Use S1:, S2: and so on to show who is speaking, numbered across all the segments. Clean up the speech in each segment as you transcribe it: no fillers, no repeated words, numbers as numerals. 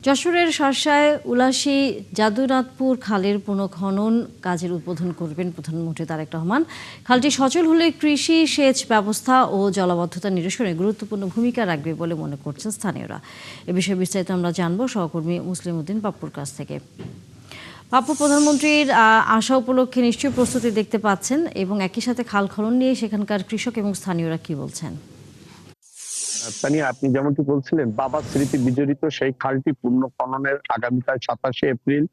S1: যশোরের শার্শায় উলাশী যাদুনাথপুর খালের পুনঃখনন কাজের উদ্বোধন করবেন প্রধানমন্ত্রী তারেক রহমান। খালটি সচল হলে কৃষি সেচ ব্যবস্থা ও জলাবদ্ধতা নিরসনে গুরুত্বপূর্ণ ভূমিকা রাখবে বলে মনে করছেন স্থানীয়রা। এ বিষয়ে বিস্তারিত আমরা জানবো সহকর্মী মুসলিম উদ্দিন পাপ্পুর কাছ থেকে। পাপ্পু, প্রধানমন্ত্রীর আসা উপলক্ষে নিশ্চয়ই প্রস্তুতি দেখতে পাচ্ছেন এবং একই সাথে খাল খনন নিয়ে সেখানকার কৃষক এবং স্থানীয়রা কি বলছেন?
S2: তানিয়া, আপনি যেমনটি বলছিলেন, বাবার স্মৃতি বিজড়িত সেই খালটি পূর্ণ খননের আগামীকাল 27শে এপ্রিল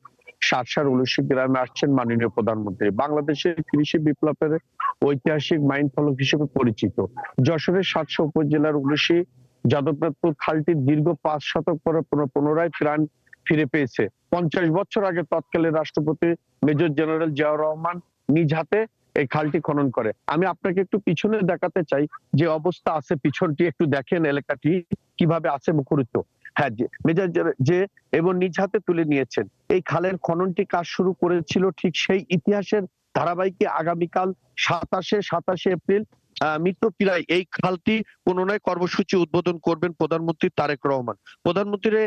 S2: শার্শার উলসী গ্রামে আসছেন মাননীয় প্রধানমন্ত্রী। বাংলাদেশের কৃষি বিপ্লবের ঐতিহাসিক মাইলফলক হিসেবে পরিচিত যশোরের শার্শা উপজেলার উলসী যাদবনাথপুর খালটি দীর্ঘ 5 শতক পরে পুনরায় প্রাণ ফিরে পেয়েছে। 50 বছর আগে তৎকালীন রাষ্ট্রপতি মেজর জেনারেল জিয়াউর রহমান নিজ হাতে এই খালটি খনন করে। আমি আপনাকে একটু পিছনে দেখাতে চাই যে অবস্থা আছে, পিছনটি একটু দেখেন, এলাকাটি কিভাবে আছে মুখরিত। হ্যাঁ, মেজর যে এবং নিজ হাতে তুলে নিয়েছেন। এই খালের খননটি কাজ শুরু করেছিল ঠিক সেই ইতিহাসের ধারাবাহিকে আগামীকাল 27শে এপ্রিল মিত্রপ্রায় এই খালটি পুনরায় কর্মসূচি উদ্বোধন করবেন প্রধানমন্ত্রী তারেক রহমান। প্রধানমন্ত্রী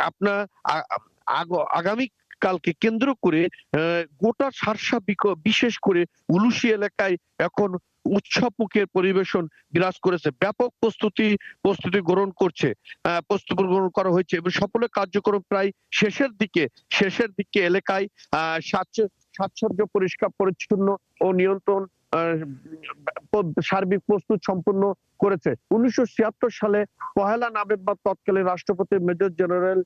S2: আপনার আগামী কালকে কেন্দ্র করে গোটা শার্শা বিশেষ করে উলুশী এলাকায় এখন উৎসবমুখের পরিবেশন বিরাজ করেছে। ব্যাপক প্রস্তুতি গ্রহণ করা হয়েছে এবং সকলের কার্যক্রম প্রায় শেষের দিকে এলাকায় সাজসজ্জ পরিষ্কার পরিচ্ছন্ন ও নিয়ন্ত্রণ সার্বিক প্রস্তুত সম্পন্ন করেছে। 1976 সালে 1 নভেম্বর তৎকালীন রাষ্ট্রপতি মেজর জেনারেল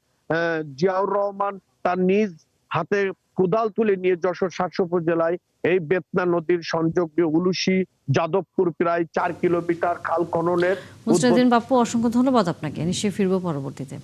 S2: জিয়াউর রহমান তার নিজ হাতে কোদাল তুলে নিয়ে যশোর শার্শা উপজেলায় এই বেতনা নদীর সংযোগ উলুশী যাদবপুর প্রায় 4 কিলোমিটার খাল খননের।
S1: মুসলিম উদ্দিন পাপ্পু, অসংখ্য ধন্যবাদ আপনাকে। নিশ্চয়ই ফিরবো পরবর্তীতে।